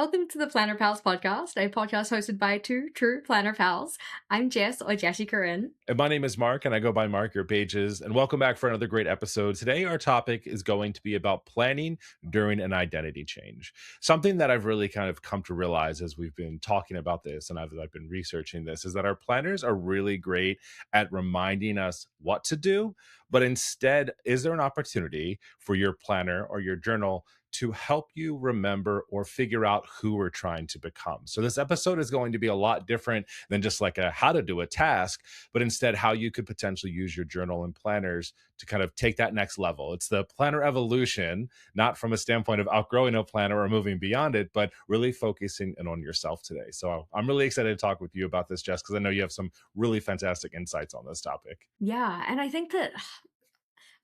Welcome to the Planner Pals podcast, a podcast hosted by two true Planner Pals. I'm Jess, or Jessie Corinne. And my name is Mark, and I go by Mark Your Pages. And welcome back for another great episode. Today, our topic is going to be about planning during an identity change. Something that I've really kind of come to realize as we've been talking about this and I've been researching this is that our planners are really great at reminding us what to do. But instead, is there an opportunity for your planner or your journal to help you remember or figure out who we're trying to become? So, this episode is going to be a lot different than just like a how to do a task, but instead how you could potentially use your journal and planners to kind of take that next level. It's the planner evolution, not from a standpoint of outgrowing a planner or moving beyond it, but really focusing in on yourself today. So I'm really excited to talk with you about this, Jess, because I know you have some really fantastic insights on this topic. Yeah, and I think that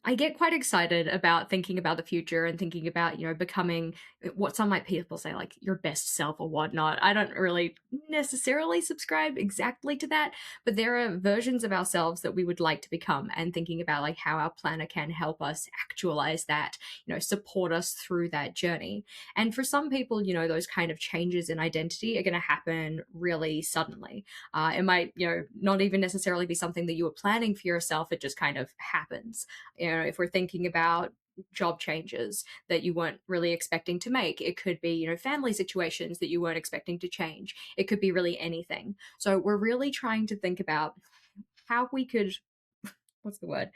I get quite excited about thinking about the future and thinking about, becoming what some might people say, like your best self or whatnot. I don't really necessarily subscribe exactly to that, but there are versions of ourselves that we would like to become, and thinking about like how our planner can help us actualize that, support us through that journey. And for some people, those kind of changes in identity are going to happen really suddenly. It might, not even necessarily be something that you were planning for yourself. It just kind of happens. If we're thinking about job changes that you weren't really expecting to make, it could be, family situations that you weren't expecting to change. It could be really anything. So we're really trying to think about how we could, what's the word,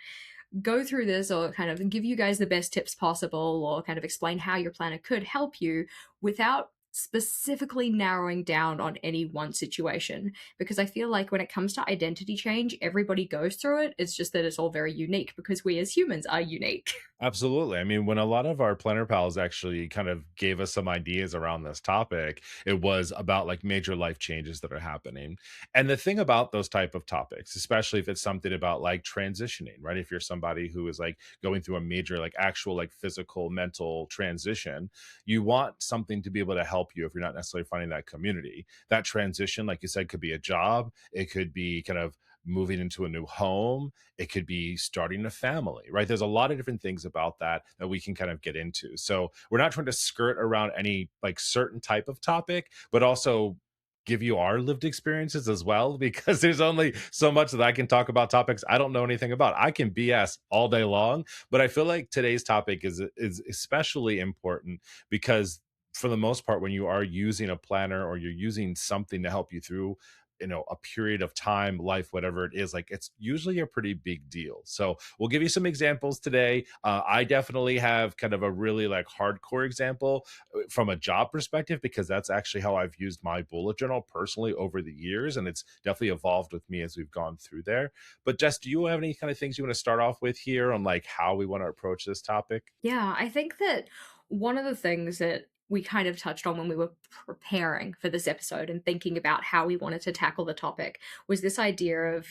go through this or kind of give you guys the best tips possible, or kind of explain how your planner could help you without specifically narrowing down on any one situation. Because I feel like when it comes to identity change, everybody goes through it. It's just that it's all very unique because we as humans are unique. Absolutely. I mean, when a lot of our planner pals actually kind of gave us some ideas around this topic, it was about like major life changes that are happening. And the thing about those type of topics, especially if it's something about like transitioning, right? If you're somebody who is like going through a major, like actual, like physical, mental transition, you want something to be able to help you if you're not necessarily finding that community. That transition, like you said, could be a job, it could be kind of moving into a new home, it could be starting a family, right? There's a lot of different things about that that we can kind of get into. So we're not trying to skirt around any like certain type of topic, but also give you our lived experiences as well, because there's only so much that I can talk about topics I don't know anything about. I can BS all day long, but I feel like today's topic is especially important because for the most part, when you are using a planner or you're using something to help you through a period of time, life, whatever it is, like it's usually a pretty big deal. So we'll give you some examples today. I definitely have kind of a really like hardcore example from a job perspective, because that's actually how I've used my bullet journal personally over the years, and it's definitely evolved with me as we've gone through there. But Jess, do you have any kind of things you want to start off with here on like how we want to approach this topic? Yeah, I think that one of the things that we kind of touched on when we were preparing for this episode and thinking about how we wanted to tackle the topic was this idea of,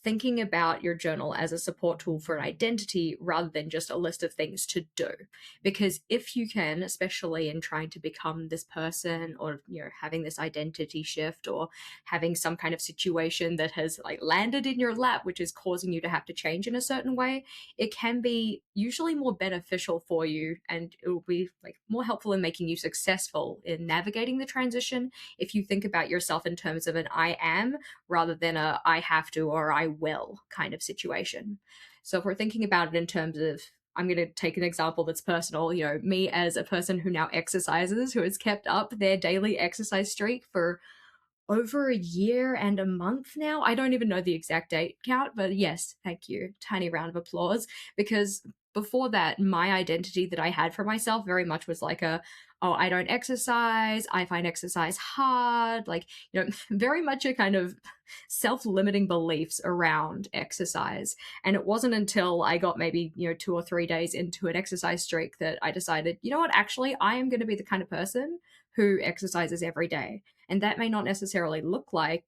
thinking about your journal as a support tool for an identity rather than just a list of things to do. Because if you can, especially in trying to become this person, or, having this identity shift, or having some kind of situation that has like landed in your lap, which is causing you to have to change in a certain way, it can be usually more beneficial for you, and it will be like more helpful in making you successful in navigating the transition if you think about yourself in terms of an I am rather than a I have to or I will kind of situation. So if we're thinking about it in terms of, I'm going to take an example that's personal, me as a person who now exercises, who has kept up their daily exercise streak for over a year and a month now. I don't even know the exact date count, but yes, thank you. Tiny round of applause. Because before that, my identity that I had for myself very much was like oh, I don't exercise. I find exercise hard. Like, very much a kind of self limiting beliefs around exercise. And it wasn't until I got maybe, 2 or 3 days into an exercise streak that I decided, you know what, actually, I am going to be the kind of person who exercises every day. And that may not necessarily look like,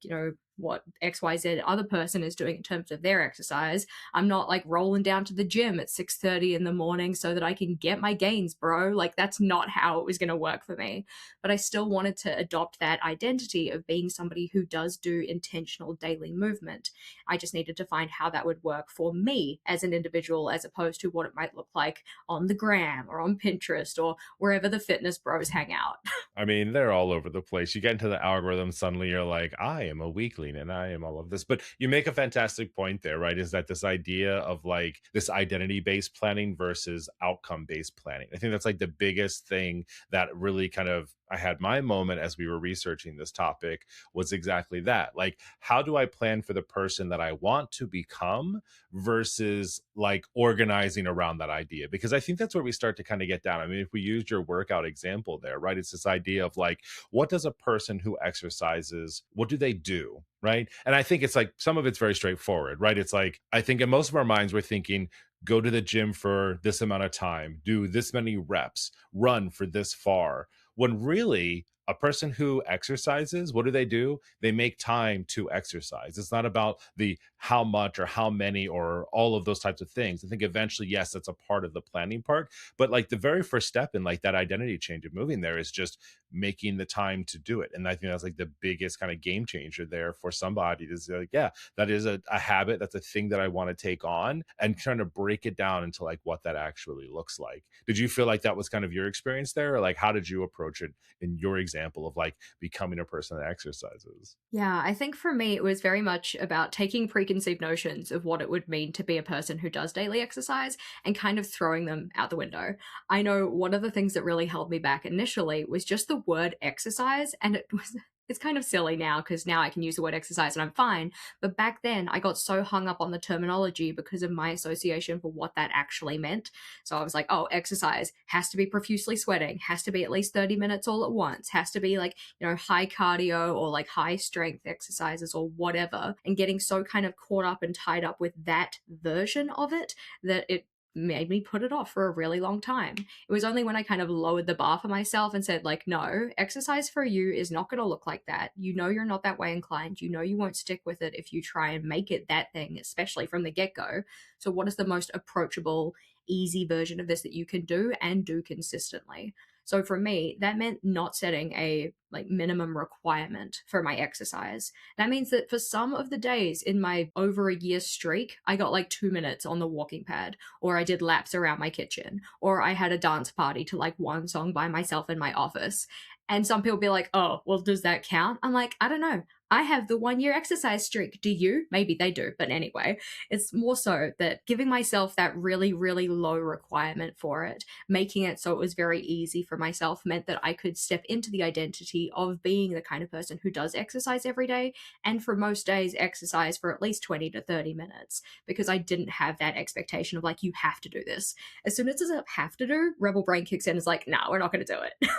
what XYZ other person is doing in terms of their exercise. I'm not like rolling down to the gym at 6:30 in the morning so that I can get my gains, bro. Like that's not how it was going to work for me. But I still wanted to adopt that identity of being somebody who does do intentional daily movement. I just needed to find how that would work for me as an individual, as opposed to what it might look like on the gram or on Pinterest or wherever the fitness bros hang out. I mean, they're all over the place. You get into the algorithm, suddenly you're like, I am a weakling and I am all of this. But you make a fantastic point there, right? Is that this idea of like this identity based planning versus outcome based planning? I think that's like the biggest thing that really kind of I had my moment as we were researching this topic was exactly that. Like, how do I plan for the person that I want to become versus like organizing around that idea? Because I think that's where we start to kind of get down. I mean, if we used your workout example there, right? It's this idea of like, what does a person who exercises, what do they do? Right. And I think it's like some of it's very straightforward, right? It's like, I think in most of our minds, we're thinking, go to the gym for this amount of time, do this many reps, run for this far. When really, a person who exercises, what do? They make time to exercise. It's not about the how much or how many or all of those types of things. I think eventually, yes, that's a part of the planning part. But like the very first step in like that identity change of moving there is just making the time to do it. And I think that's like the biggest kind of game changer there for somebody to say, like, yeah, that is a habit. That's a thing that I want to take on and trying to break it down into like what that actually looks like. Did you feel like that was kind of your experience there? Or like how did you approach it in your example of like becoming a person that exercises? Yeah, I think for me, it was very much about taking preconceived notions of what it would mean to be a person who does daily exercise and kind of throwing them out the window. I know one of the things that really held me back initially was just the word exercise, and it was. It's kind of silly now because now I can use the word exercise and I'm fine. But back then, I got so hung up on the terminology because of my association for what that actually meant. So I was like, oh, exercise has to be profusely sweating, has to be at least 30 minutes all at once, has to be like, high cardio or like high strength exercises or whatever, and getting so kind of caught up and tied up with that version of it that it made me put it off for a really long time. It was only when I kind of lowered the bar for myself and said, like, no, exercise for you is not going to look like that. You know, you're not that way inclined. You know, you won't stick with it if you try and make it that thing, especially from the get go. So, what is the most approachable, easy version of this that you can do and do consistently? So for me, that meant not setting a like minimum requirement for my exercise. That means that for some of the days in my over a year streak, I got like 2 minutes on the walking pad, or I did laps around my kitchen, or I had a dance party to like one song by myself in my office. And some people be like, oh, well, does that count? I'm like, I don't know. I have the 1 year exercise streak. Do you? Maybe they do. But anyway, it's more so that giving myself that really, really low requirement for it, making it so it was very easy for myself, meant that I could step into the identity of being the kind of person who does exercise every day. And for most days, exercise for at least 20 to 30 minutes because I didn't have that expectation of like, you have to do this. As soon as it's a have to do, rebel brain kicks in and is like, no, we're not going to do it.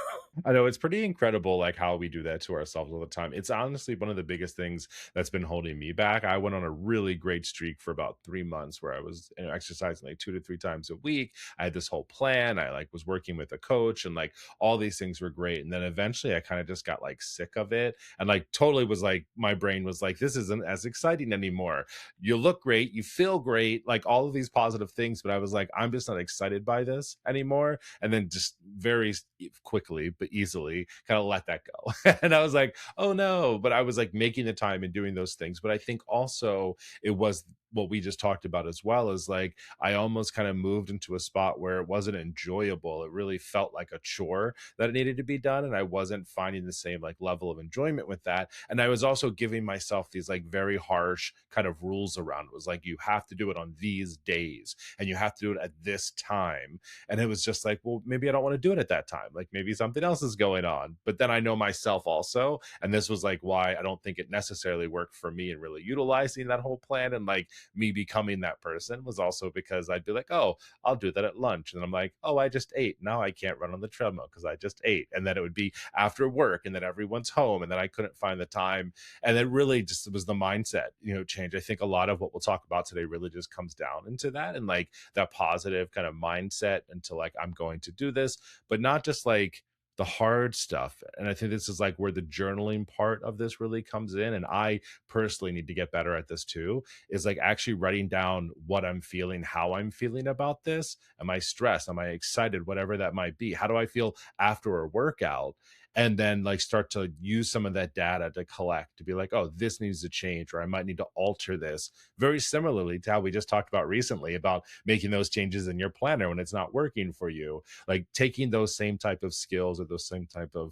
I know it's pretty incredible, like how we do that to ourselves all the time. It's honestly one of the biggest things that's been holding me back. I went on a really great streak for about 3 months where I was exercising like 2 to 3 times a week. I had this whole plan. I like was working with a coach, and like all these things were great. And then eventually, I kind of just got like sick of it, and like totally was like my brain was like, this isn't as exciting anymore. You look great, you feel great, like all of these positive things, but I was like, I'm just not excited by this anymore. And then just very quickly but easily kind of let that go. And I was like, oh no, but I was like making the time and doing those things. But I think also it was what we just talked about as well, is like I almost kind of moved into a spot where it wasn't enjoyable. It really felt like a chore that it needed to be done, and I wasn't finding the same like level of enjoyment with that. And I was also giving myself these like very harsh kind of rules around it. It was like, you have to do it on these days and you have to do it at this time. And it was just like, well, maybe I don't want to do it at that time. Like maybe something else is going on. But then I know myself also. And this was like why I don't think it necessarily worked for me in really utilizing that whole plan. And like me becoming that person was also because I'd be like, oh, I'll do that at lunch. And I'm like, oh, I just ate. Now I can't run on the treadmill because I just ate. And then it would be after work and then everyone's home and then I couldn't find the time. And it really just was the mindset, change. I think a lot of what we'll talk about today really just comes down into that and like that positive kind of mindset into like, I'm going to do this, but not just like the hard stuff. And I think this is like where the journaling part of this really comes in. And I personally need to get better at this too, is like actually writing down what I'm feeling, how I'm feeling about this. Am I stressed? Am I excited? Whatever that might be. How do I feel after a workout? And then like start to use some of that data to collect to be like, oh, this needs to change, or I might need to alter this. Very similarly to how we just talked about recently about making those changes in your planner when it's not working for you, like taking those same type of skills or those same type of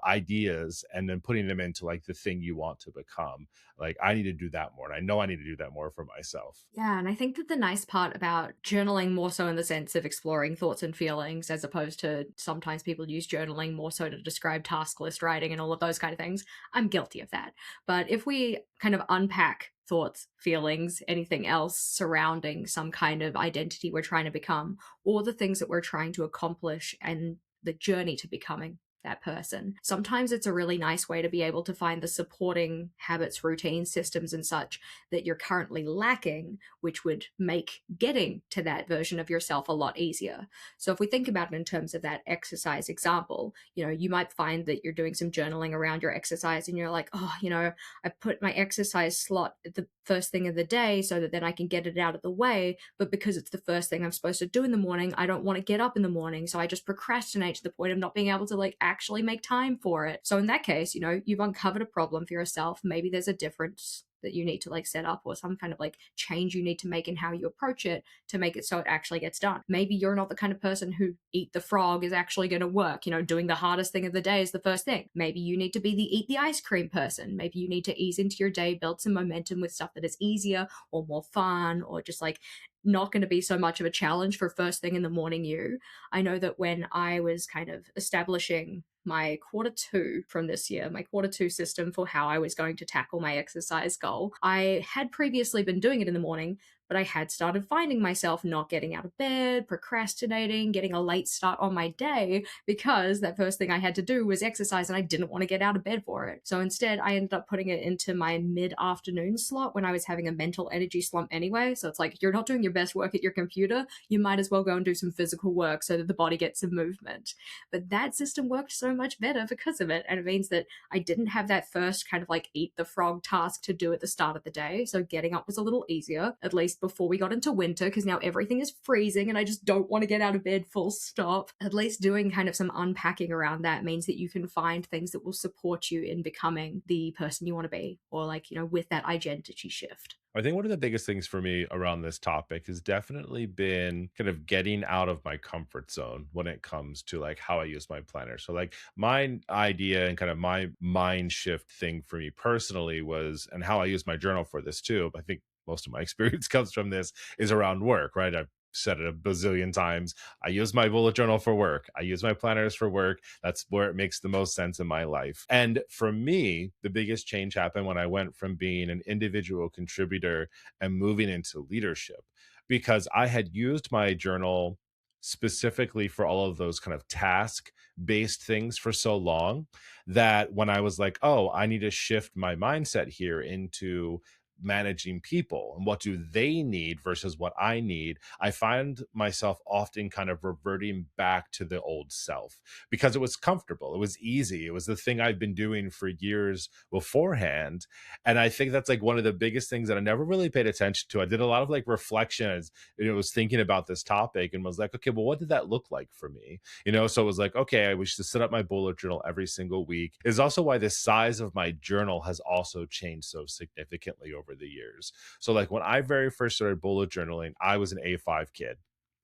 ideas and then putting them into like the thing you want to become. Like I need to do that more, and I know I need to do that more for myself. Yeah, and I think that the nice part about journaling more so in the sense of exploring thoughts and feelings, as opposed to sometimes people use journaling more so to describe task list writing and all of those kind of things. I'm guilty of that. But if we kind of unpack thoughts, feelings, anything else surrounding some kind of identity we're trying to become, or the things that we're trying to accomplish and the journey to becoming that person. Sometimes it's a really nice way to be able to find the supporting habits, routines, systems, and such that you're currently lacking, which would make getting to that version of yourself a lot easier. So if we think about it in terms of that exercise example, you might find that you're doing some journaling around your exercise and you're like, oh, I put my exercise slot at the first thing of the day so that then I can get it out of the way. But because it's the first thing I'm supposed to do in the morning, I don't want to get up in the morning. So I just procrastinate to the point of not being able to like actually make time for it. So in that case, you've uncovered a problem for yourself. Maybe there's a difference that you need to like set up, or some kind of like change you need to make in how you approach it to make it so it actually gets done. Maybe you're not the kind of person who eat the frog is actually going to work. Doing the hardest thing of the day is the first thing. Maybe you need to be the eat the ice cream person. Maybe you need to ease into your day, build some momentum with stuff that is easier or more fun, or just like not going to be so much of a challenge for first thing in the morning you. I know that when I was kind of establishing my quarter two from this year, my quarter two system for how I was going to tackle my exercise goal, I had previously been doing it in the morning, but I had started finding myself not getting out of bed, procrastinating, getting a late start on my day because that first thing I had to do was exercise and I didn't want to get out of bed for it. So instead, I ended up putting it into my mid afternoon slot when I was having a mental energy slump anyway. So it's like, you're not doing your best work at your computer, you might as well go and do some physical work so that the body gets some movement. But that system worked so much better because of it. And it means that I didn't have that first kind of like eat the frog task to do at the start of the day. So getting up was a little easier, at least before we got into winter, because now everything is freezing and I just don't want to get out of bed full stop. At least doing kind of some unpacking around that means that you can find things that will support you in becoming the person you want to be, or like, with that identity shift. I think one of the biggest things for me around this topic has definitely been kind of getting out of my comfort zone when it comes to like how I use my planner. So like my idea and kind of my mind shift thing for me personally was, and how I use my journal for this too. I think most of my experience comes from this, is around work, right? I've said it a bazillion times. I use my bullet journal for work. I use my planners for work. That's where it makes the most sense in my life. And for me, the biggest change happened when I went from being an individual contributor and moving into leadership, because I had used my journal specifically for all of those kind of task based things for so long that when I was like, oh, I need to shift my mindset here into managing people and what do they need versus what I need, I find myself often kind of reverting back to the old self because it was comfortable. It was easy. It was the thing I've been doing for years beforehand. And I think that's like one of the biggest things that I never really paid attention to. I did a lot of like reflection as was thinking about this topic and was like, okay, well, what did that look like for me? So it was like, okay, I wish to set up my bullet journal every single week. Is also why the size of my journal has also changed so significantly over the years. So like when I very first started bullet journaling, I was an A5 kid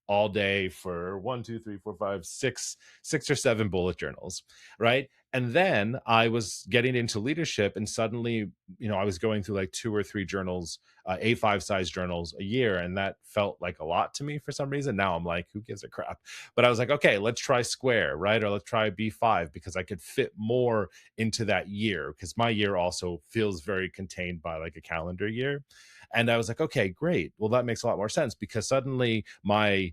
all day for one, two, three, four, five, six or seven bullet journals, right? And then I was getting into leadership, and suddenly, I was going through like two or three journals, A5 size journals a year, and that felt like a lot to me for some reason. Now I'm like, who gives a crap? But I was like, okay, let's try square, right? Or let's try B5 because I could fit more into that year because my year also feels very contained by like a calendar year. And I was like, okay, great. Well, that makes a lot more sense because suddenly my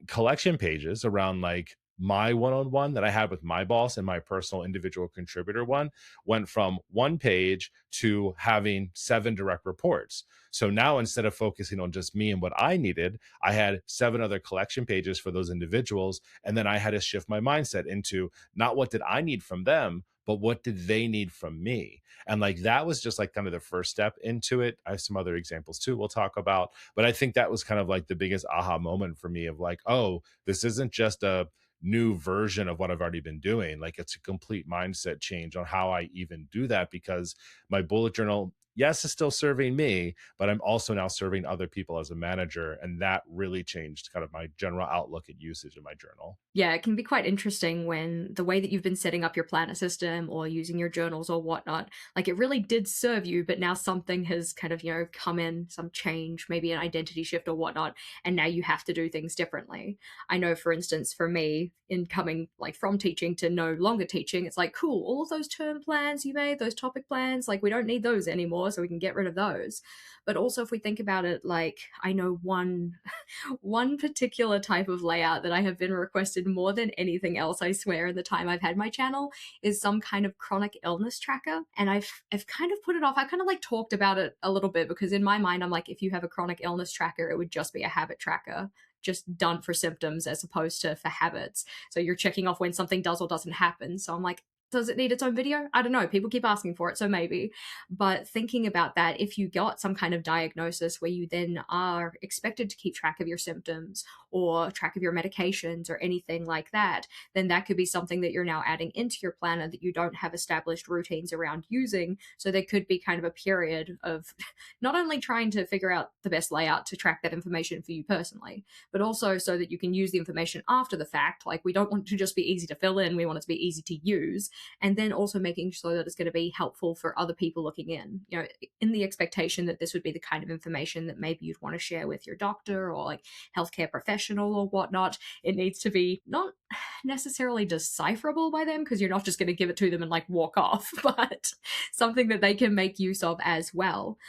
collection pages around like my one-on-one that I had with my boss and my personal individual contributor one went from one page to having 7 direct reports. So now instead of focusing on just me and what I needed, I had 7 other collection pages for those individuals. And then I had to shift my mindset into not what did I need from them, but what did they need from me? And like that was just like kind of the first step into it. I have some other examples too we'll talk about, but I think that was kind of like the biggest aha moment for me of like, oh, this isn't just a new version of what I've already been doing. Like it's a complete mindset change on how I even do that because my bullet journal, yes, is still serving me, but I'm also now serving other people as a manager. And that really changed kind of my general outlook at usage of my journal. Yeah, it can be quite interesting when the way that you've been setting up your planner system or using your journals or whatnot, like it really did serve you, but now something has kind of, come in, some change, maybe an identity shift or whatnot, and now you have to do things differently. I know, for instance, for me, in coming like from teaching to no longer teaching, it's like, cool, all of those term plans you made, those topic plans, like we don't need those anymore, so we can get rid of those. But also, if we think about it, like I know one particular type of layout that I have been requested more than anything else, I swear, in the time I've had my channel is some kind of chronic illness tracker. And I've kind of put it off. I kind of like talked about it a little bit because in my mind, I'm like, if you have a chronic illness tracker, it would just be a habit tracker, just done for symptoms as opposed to for habits. So you're checking off when something does or doesn't happen. So I'm like, does it need its own video? I don't know. People keep asking for it, so maybe. But thinking about that, if you got some kind of diagnosis where you then are expected to keep track of your symptoms or track of your medications or anything like that, then that could be something that you're now adding into your planner that you don't have established routines around using. So there could be kind of a period of not only trying to figure out the best layout to track that information for you personally, but also so that you can use the information after the fact. Like we don't want to just be easy to fill in, we want it to be easy to use, and then also making sure that it's going to be helpful for other people looking in, in the expectation that this would be the kind of information that maybe you'd want to share with your doctor or like healthcare professional or whatnot. It needs to be not necessarily decipherable by them because you're not just going to give it to them and like walk off, but something that they can make use of as well.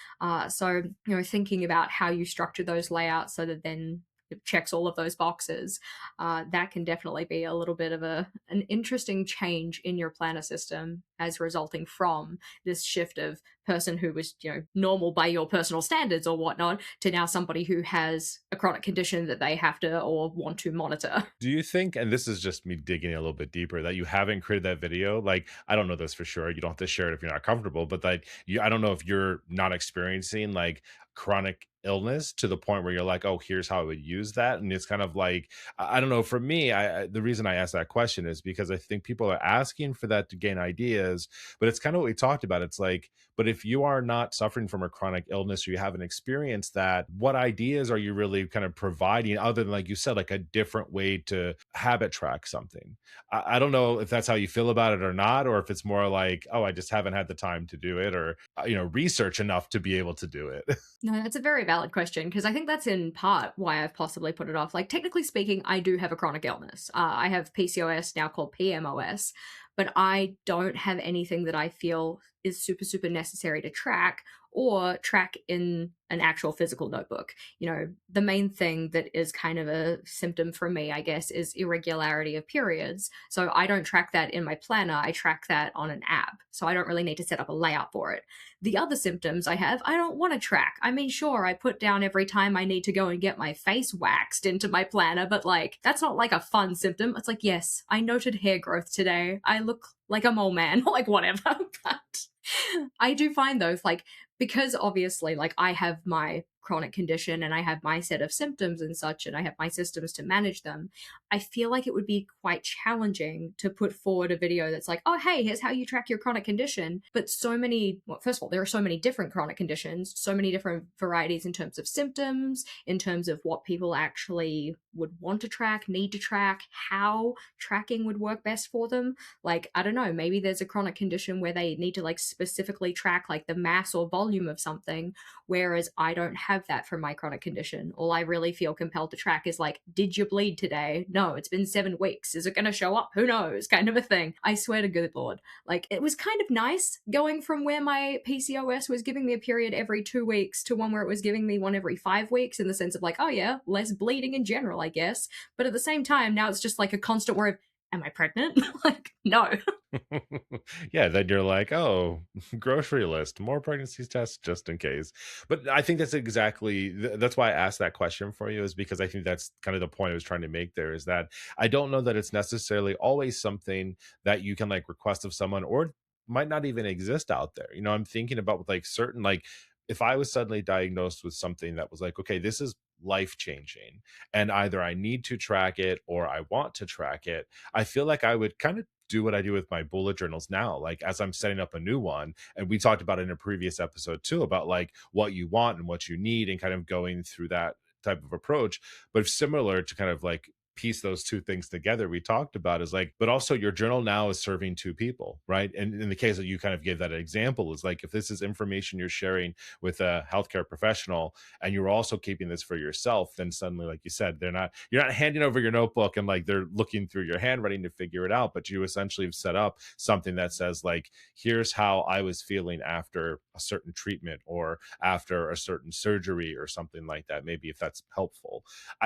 So thinking about how you structure those layouts so that then it checks all of those boxes, that can definitely be a little bit of an interesting change in your planner system as resulting from this shift of person who was normal by your personal standards or whatnot to now somebody who has a chronic condition that they have to or want to monitor. Do you think, and this is just me digging a little bit deeper, that you haven't created that video? Like, I don't know this for sure. You don't have to share it if you're not comfortable, but like, I don't know if you're not experiencing like chronic illness to the point where you're like, oh, here's how I would use that. And it's kind of like, I don't know. For me, the reason I asked that question is because I think people are asking for that to gain ideas, but it's kind of what we talked about. It's like, but if you are not suffering from a chronic illness or you haven't experienced that, what ideas are you really kind of providing other than, like you said, like a different way to habit track something? I don't know if that's how you feel about it or not, or if it's more like, oh, I just haven't had the time to do it, or research enough to be able to do it. No, that's a very valid question because I think that's in part why I've possibly put it off. Like, technically speaking, I do have a chronic illness. I have PCOS, now called PMOS, but I don't have anything that I feel is super, super necessary to track or track in an actual physical notebook. The main thing that is kind of a symptom for me, I guess, is irregularity of periods. So I don't track that in my planner. I track that on an app. So I don't really need to set up a layout for it. The other symptoms I have, I don't want to track. I mean, sure, I put down every time I need to go and get my face waxed into my planner, but like, that's not like a fun symptom. It's like, yes, I noted hair growth today. I look like a mole man, like whatever. But I do find those, like, because obviously, like, I have my chronic condition and I have my set of symptoms and such, and I have my systems to manage them, I feel like it would be quite challenging to put forward a video that's like, oh, hey, here's how you track your chronic condition. But first of all, there are so many different chronic conditions, so many different varieties in terms of symptoms, in terms of what people actually would want to track, need to track, how tracking would work best for them. Like, I don't know, maybe there's a chronic condition where they need to like specifically track like the mass or volume of something, whereas I don't have that for my chronic condition. All I really feel compelled to track is like, did you bleed today? No, it's been 7 weeks. Is it going to show up? Who knows? Kind of a thing. I swear to good Lord. Like, it was kind of nice going from where my PCOS was giving me a period every 2 weeks to one where it was giving me one every 5 weeks, in the sense of like, oh yeah, less bleeding in general, I guess. But at the same time, now it's just like a constant worry of, am I pregnant? Like, no. Yeah, then you're like, oh, grocery list, more pregnancy tests just in case. But I think that's exactly that's why I asked that question for you, is because I think that's kind of the point I was trying to make there, is that I don't know that it's necessarily always something that you can like request of someone, or might not even exist out there. You know, I'm thinking about with like certain like if I was suddenly diagnosed with something that was like, okay, this is life changing, and either I need to track it or I want to track it, I feel like I would kind of do what I do with my bullet journals now. Like as I'm setting up a new one, and we talked about it in a previous episode too, about like what you want and what you need, and kind of going through that type of approach. But similar to kind of like piece those two things together, we talked about is like, but also your journal now is serving two people, right? And in the case that you kind of gave that example, is like if this is information you're sharing with a healthcare professional and you're also keeping this for yourself, then suddenly, like you said, you're not handing over your notebook and like they're looking through your handwriting to figure it out, but you essentially have set up something that says like, here's how I was feeling after a certain treatment or after a certain surgery or something like that, maybe, if that's helpful.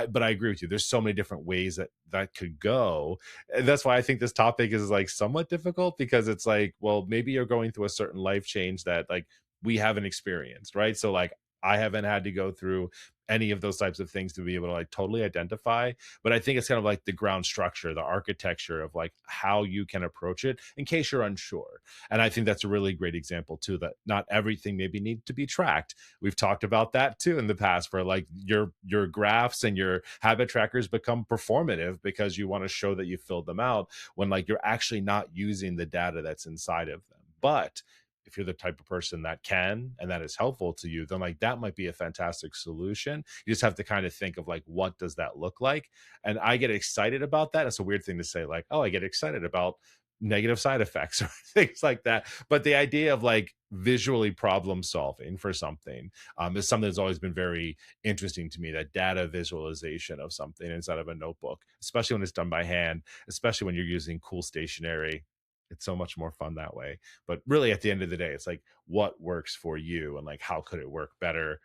But I agree with you, there's so many different ways that that could go. And that's why I think this topic is like somewhat difficult, because it's like, well, maybe you're going through a certain life change that like we haven't experienced, right? So like I haven't had to go through any of those types of things to be able to like totally identify. But I think it's kind of like the ground structure, the architecture of like how you can approach it in case you're unsure. And I think that's a really great example too, that not everything maybe need to be tracked. We've talked about that too in the past, where like your graphs and your habit trackers become performative because you want to show that you filled them out, when like you're actually not using the data that's inside of them. But if you're the type of person that can, and that is helpful to you, then like that might be a fantastic solution. You just have to kind of think of like, what does that look like? And I get excited about that. It's a weird thing to say, like, oh, I get excited about negative side effects or things like that. But the idea of like visually problem solving for something, is something that's always been very interesting to me, that data visualization of something inside of a notebook, especially when it's done by hand, especially when you're using cool stationery. It's so much more fun that way. But really, at the end of the day, it's like what works for you, and like how could it work better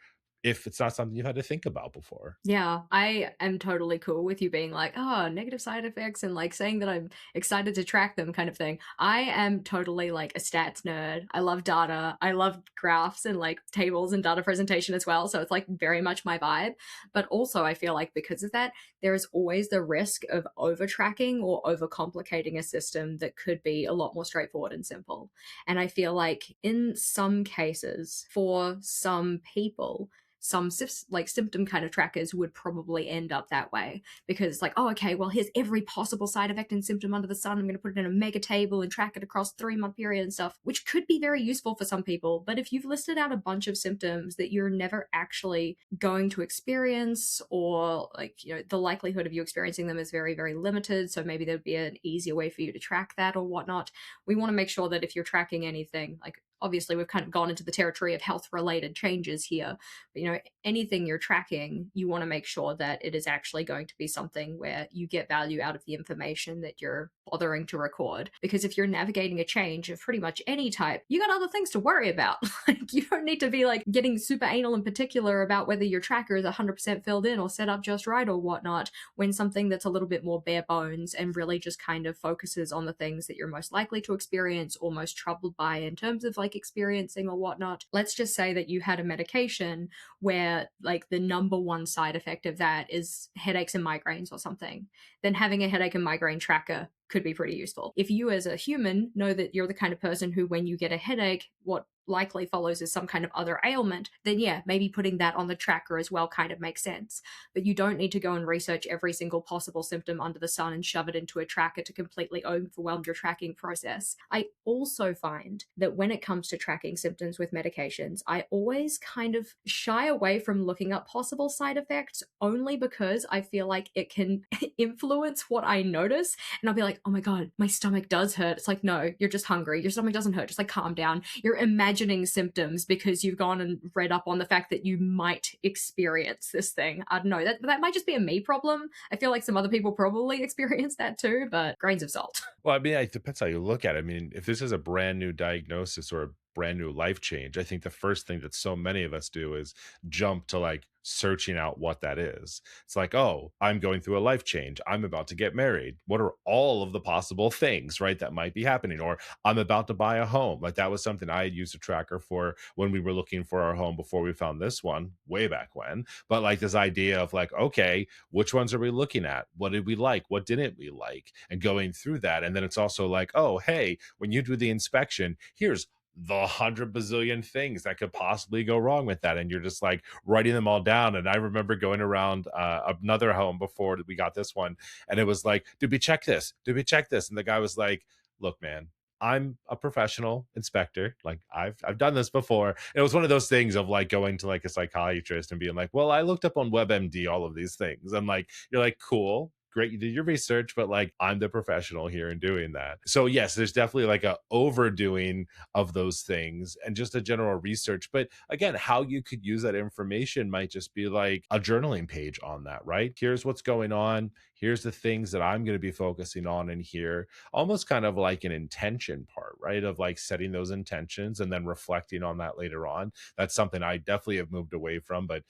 if it's not something you've had to think about before. Yeah, I am totally cool with you being like, oh, negative side effects and like saying that I'm excited to track them kind of thing. I am totally like a stats nerd. I love data. I love graphs and like tables and data presentation as well. So it's like very much my vibe. But also, I feel like because of that, there is always the risk of over tracking or over complicating a system that could be a lot more straightforward and simple. And I feel like in some cases, for some people, some like symptom kind of trackers would probably end up that way, because it's like, oh, okay, well, here's every possible side effect and symptom under the sun. I'm going to put it in a mega table and track it across 3 month period and stuff, which could be very useful for some people. But if you've listed out a bunch of symptoms that you're never actually going to experience, or like, the likelihood of you experiencing them is very, very limited. So maybe there'd be an easier way for you to track that or whatnot. We want to make sure that if you're tracking anything, like obviously we've kind of gone into the territory of health related changes here, but anything you're tracking, you want to make sure that it is actually going to be something where you get value out of the information that you're bothering to record. Because if you're navigating a change of pretty much any type, you got other things to worry about. Like, you don't need to be like getting super anal in particular about whether your tracker is 100% filled in or set up just right or whatnot, when something that's a little bit more bare bones and really just kind of focuses on the things that you're most likely to experience or most troubled by in terms of like experiencing or whatnot. Let's just say that you had a medication where like the number one side effect of that is headaches and migraines or something. Then having a headache and migraine tracker could be pretty useful. If you as a human know that you're the kind of person who, when you get a headache, what likely follows is some kind of other ailment, then yeah, maybe putting that on the tracker as well kind of makes sense. But you don't need to go and research every single possible symptom under the sun and shove it into a tracker to completely overwhelm your tracking process. I also find that when it comes to tracking symptoms with medications, I always kind of shy away from looking up possible side effects, only because I feel like it can influence what I notice. And I'll be like, oh my God, my stomach does hurt. It's like, no, you're just hungry. Your stomach doesn't hurt. Just like calm down. You're imagining symptoms because you've gone and read up on the fact that you might experience this thing. I don't know. That might just be a me problem. I feel like some other people probably experience that too, but grains of salt. Well, I mean, it depends how you look at it. I mean, if this is a brand new diagnosis or a brand new life change, I think the first thing that so many of us do is jump to like searching out what that is. It's like, oh, I'm going through a life change. I'm about to get married. What are all of the possible things, right, that might be happening? Or I'm about to buy a home. Like that was something I had used a tracker for when we were looking for our home before we found this one way back when. But like this idea of like, okay, which ones are we looking at? What did we like? What didn't we like? And going through that. And then it's also like, oh, hey, when you do the inspection, here's the 100 bazillion things that could possibly go wrong with that. And you're just like writing them all down. And I remember going around another home before we got this one. And it was like, did we check this? Did we check this? And the guy was like, look, man, I'm a professional inspector. Like I've done this before. And it was one of those things of like going to like a psychiatrist and being like, well, I looked up on WebMD all of these things. And like you're like, cool, great, you did your research, but like I'm the professional here in doing that. So yes, there's definitely like a overdoing of those things and just a general research. But again, how you could use that information might just be like a journaling page on that, right? Here's what's going on. Here's the things that I'm going to be focusing on in here. Almost kind of like an intention part, right? Of like setting those intentions and then reflecting on that later on. That's something I definitely have moved away from, but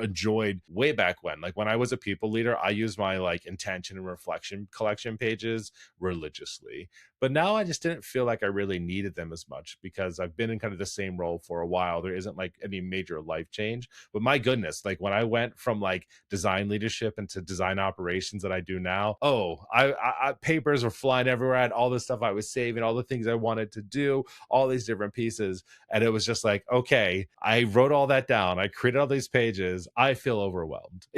enjoyed way back when. Like when I was a people leader, I used my like intention and reflection collection pages religiously. But now I just didn't feel like I really needed them as much because I've been in kind of the same role for a while. There isn't like any major life change. But my goodness, like when I went from like design leadership into design operations that I do now, oh, papers were flying everywhere. I had all this stuff I was saving, all the things I wanted to do, all these different pieces. And it was just like, okay, I wrote all that down. I created all these pages. I feel overwhelmed,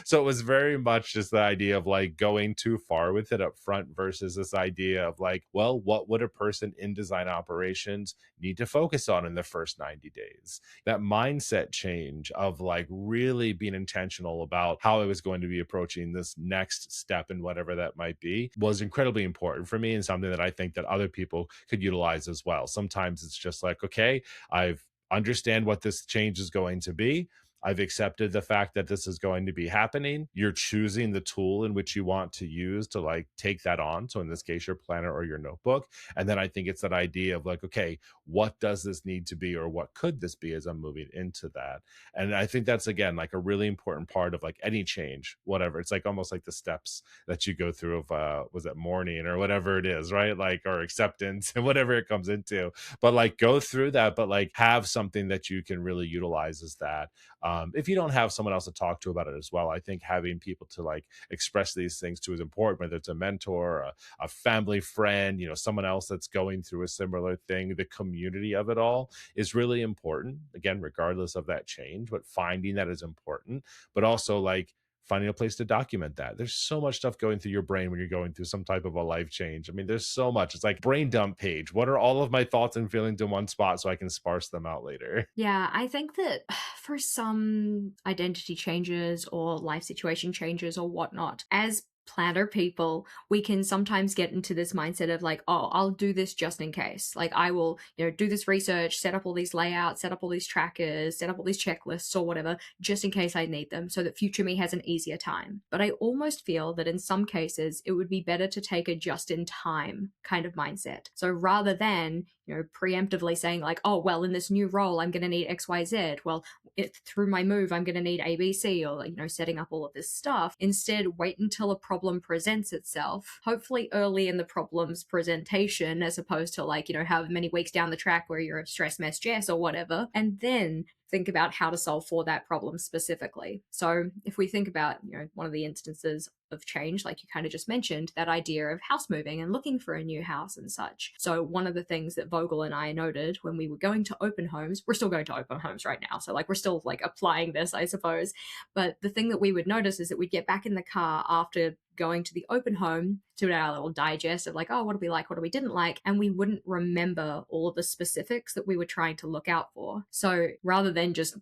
So it was very much just the idea of like going too far with it up front versus this idea of like, well, what would a person in design operations need to focus on in the first 90 days? That mindset change of like really being intentional about how I was going to be approaching this next step and whatever that might be was incredibly important for me and something that I think that other people could utilize as well. Sometimes it's just like, okay, I've understand what this change is going to be. I've accepted the fact that this is going to be happening. You're choosing the tool in which you want to use to like take that on. So in this case, your planner or your notebook. And then I think it's that idea of like, okay, what does this need to be or what could this be as I'm moving into that? And I think that's again like a really important part of like any change, whatever. It's like almost like the steps that you go through of was it mourning or whatever it is, right? Like or acceptance and whatever it comes into. But like go through that, but like have something that you can really utilize as that. If you don't have someone else to talk to about it as well, I think having people to like express these things to is important, whether it's a mentor, a family friend, someone else that's going through a similar thing. The community of it all is really important, again, regardless of that change, but finding that is important, but also like finding a place to document that. There's so much stuff going through your brain when you're going through some type of a life change. I mean, there's so much. It's like brain dump page. What are all of my thoughts and feelings in one spot so I can sparse them out later? Yeah, I think that for some identity changes or life situation changes or whatnot, as planner people, we can sometimes get into this mindset of like, oh, I'll do this just in case. Like I will, do this research, set up all these layouts, set up all these trackers, set up all these checklists or whatever, just in case I need them so that future me has an easier time. But I almost feel that in some cases, it would be better to take a just in time kind of mindset. So rather than, preemptively saying like, oh, well, in this new role, I'm going to need XYZ. Well, through my move, I'm going to need ABC or, setting up all of this stuff. Instead, wait until a problem presents itself, hopefully early in the problem's presentation, as opposed to like, however many weeks down the track where you're a stress mess Jess or whatever, and then think about how to solve for that problem specifically. So if we think about, one of the instances of change, like you kind of just mentioned, that idea of house moving and looking for a new house and such. So one of the things that Vogel and I noted when we were going to open homes, we're still going to open homes right now. So like we're still like applying this, I suppose. But the thing that we would notice is that we'd get back in the car after going to the open home to our little digest of like, oh, what do we like? What do we didn't like? And we wouldn't remember all of the specifics that we were trying to look out for. So rather than just,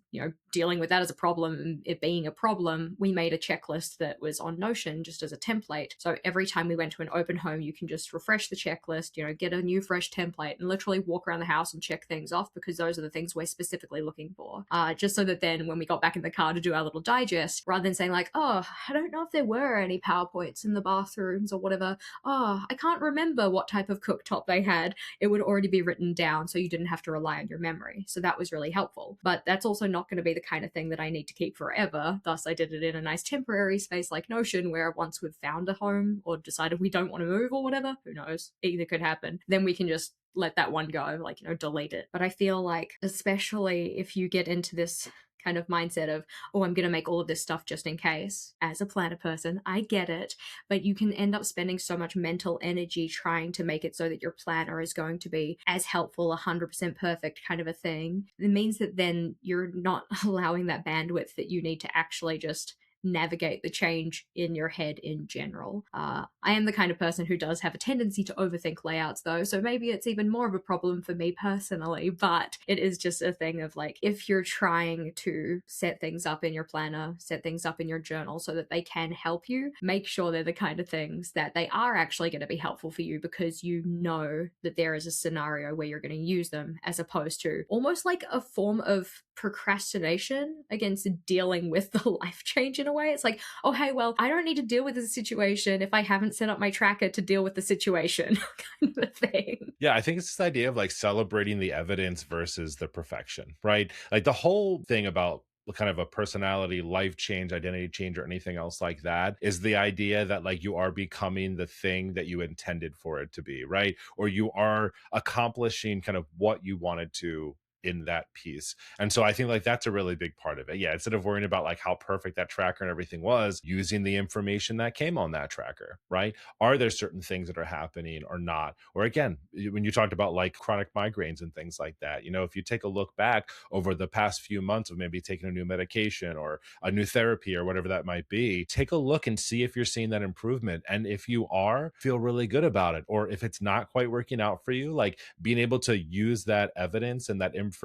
dealing with that as a problem and it being a problem, we made a checklist that was on Notion just as a template. So every time we went to an open home, you can just refresh the checklist, get a new fresh template and literally walk around the house and check things off because those are the things we're specifically looking for. Just so that then when we got back in the car to do our little digest, rather than saying like, oh, I don't know if there were any PowerPoint toilets in the bathrooms or whatever, oh, I can't remember what type of cooktop they had, it would already be written down so you didn't have to rely on your memory. So that was really helpful. But that's also not going to be the kind of thing that I need to keep forever. Thus, I did it in a nice temporary space like Notion, where once we've found a home or decided we don't want to move or whatever, who knows, either could happen, then we can just let that one go, like, delete it. But I feel like, especially if you get into this kind of mindset of, oh, I'm going to make all of this stuff just in case. As a planner person, I get it, but you can end up spending so much mental energy trying to make it so that your planner is going to be as helpful, 100% perfect kind of a thing. It means that then you're not allowing that bandwidth that you need to actually just navigate the change in your head in general. I am the kind of person who does have a tendency to overthink layouts though, so maybe it's even more of a problem for me personally, but it is just a thing of like, if you're trying to set things up in your planner, set things up in your journal so that they can help you, make sure they're the kind of things that they are actually going to be helpful for you because you know that there is a scenario where you're going to use them, as opposed to almost like a form of procrastination against dealing with the life change in a way. It's like, oh, hey, well, I don't need to deal with this situation if I haven't set up my tracker to deal with the situation, kind of a thing. Yeah, I think it's this idea of like celebrating the evidence versus the perfection, right? Like the whole thing about kind of a personality, life change, identity change, or anything else like that is the idea that like you are becoming the thing that you intended for it to be, right? Or you are accomplishing kind of what you wanted to in that piece. And so I think like that's a really big part of it. Yeah, instead of worrying about like how perfect that tracker and everything was, using the information that came on that tracker, right? Are there certain things that are happening or not? Or again, when you talked about like chronic migraines and things like that, if you take a look back over the past few months of maybe taking a new medication or a new therapy or whatever that might be, take a look and see if you're seeing that improvement. And if you are, feel really good about it. Or if it's not quite working out for you, like being able to use that evidence and that information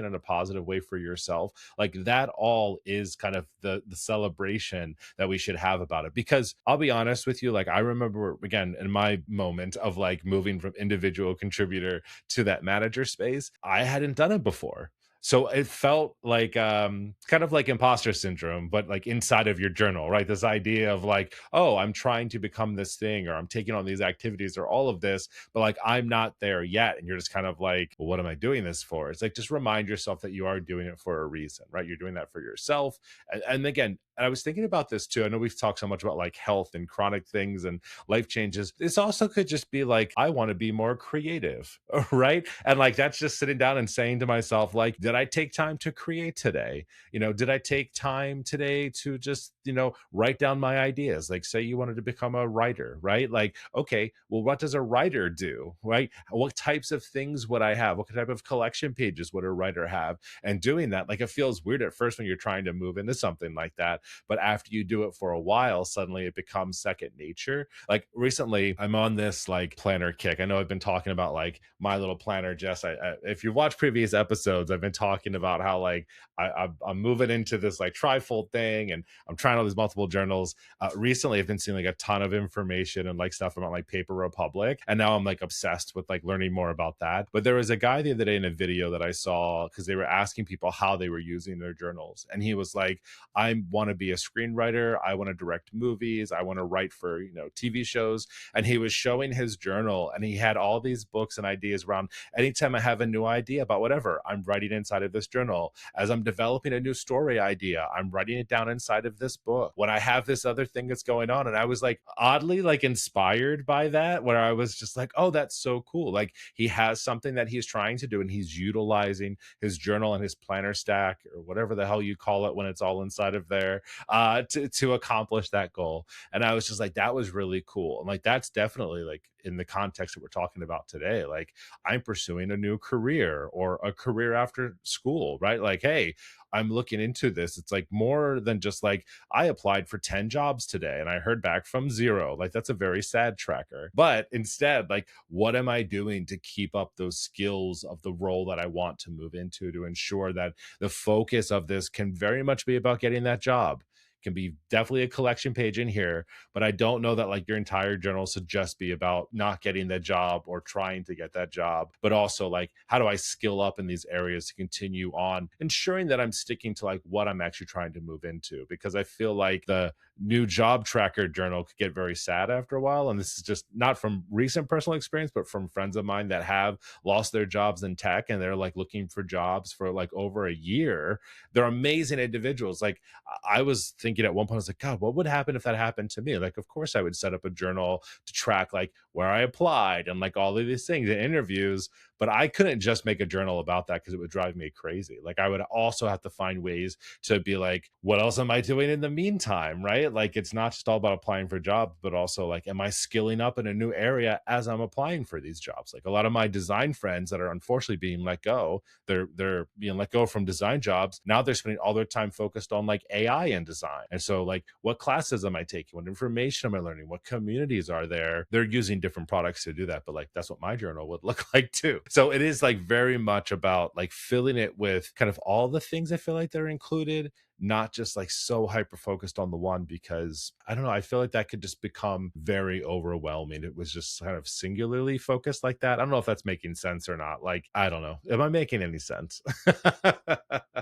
in a positive way for yourself, like that all is kind of the celebration that we should have about it. Because I'll be honest with you, like I remember again in my moment of like moving from individual contributor to that manager space, I hadn't done it before. So it felt like kind of like imposter syndrome, but like inside of your journal, right? This idea of like, oh, I'm trying to become this thing, or I'm taking on these activities or all of this, but like I'm not there yet. And you're just kind of like, well, what am I doing this for? It's like just remind yourself that you are doing it for a reason, right? You're doing that for yourself. And again, and I was thinking about this too. I know we've talked so much about like health and chronic things and life changes. This also could just be like, I want to be more creative, right? And like that's just sitting down and saying to myself, like, did I take time to create today? Did I take time today to just, write down my ideas? Like, say you wanted to become a writer, right? Like, okay, well, what does a writer do, right? What types of things would I have? What type of collection pages would a writer have? And doing that, like, it feels weird at first when you're trying to move into something like that. But after you do it for a while, suddenly it becomes second nature. Like recently, I'm on this like planner kick. I know I've been talking about like my little planner, Jess. If you've watched previous episodes, I've been talking about how like I'm moving into this like trifold thing, and I'm trying all these multiple journals. Recently, I've been seeing like a ton of information and like stuff about like Paper Republic, and now I'm like obsessed with like learning more about that. But there was a guy the other day in a video that I saw because they were asking people how they were using their journals, and he was like, I want to be a screenwriter. I want to direct movies. I want to write for, TV shows. And he was showing his journal, and he had all these books and ideas around anytime I have a new idea about whatever, I'm writing inside of this journal. As I'm developing a new story idea, I'm writing it down inside of this book. When I have this other thing that's going on, and I was like oddly like inspired by that, where I was just like, oh, that's so cool. Like he has something that he's trying to do, and he's utilizing his journal and his planner stack, or whatever the hell you call it when it's all inside of there, to accomplish that goal. And I was just like, that was really cool. And like, that's definitely like in the context that we're talking about today, like I'm pursuing a new career or a career after school, right? Like, hey, I'm looking into this. It's like more than just like I applied for 10 jobs today and I heard back from 0. Like that's a very sad tracker. But instead, like what am I doing to keep up those skills of the role that I want to move into, to ensure that the focus of this can very much be about getting that job? Can be definitely a collection page in here, but I don't know that like your entire journal should just be about not getting that job or trying to get that job, but also like how do I skill up in these areas to continue on ensuring that I'm sticking to like what I'm actually trying to move into? Because I feel like the new job tracker journal could get very sad after a while. And this is just not from recent personal experience, but from friends of mine that have lost their jobs in tech and they're like looking for jobs for like over a year. They're amazing individuals. Like I was thinking at one point, I was like, God, what would happen if that happened to me? Like, of course, I would set up a journal to track like where I applied and like all of these things and interviews. But I couldn't just make a journal about that because it would drive me crazy. Like, I would also have to find ways to be like, what else am I doing in the meantime? Right. Like, it's not just all about applying for jobs, but also like, am I skilling up in a new area as I'm applying for these jobs? Like, a lot of my design friends that are unfortunately being let go, they're being let go from design jobs. Now they're spending all their time focused on like AI and design. And so, like, what classes am I taking? What information am I learning? What communities are there? They're using different products to do that, but like, that's what my journal would look like too. So it is like very much about like filling it with kind of all the things I feel like they're included, not just like so hyper focused on the one, because I don't know, I feel like that could just become very overwhelming. It was just kind of singularly focused like that. I don't know if that's making sense or not. Like, I don't know. Am I making any sense?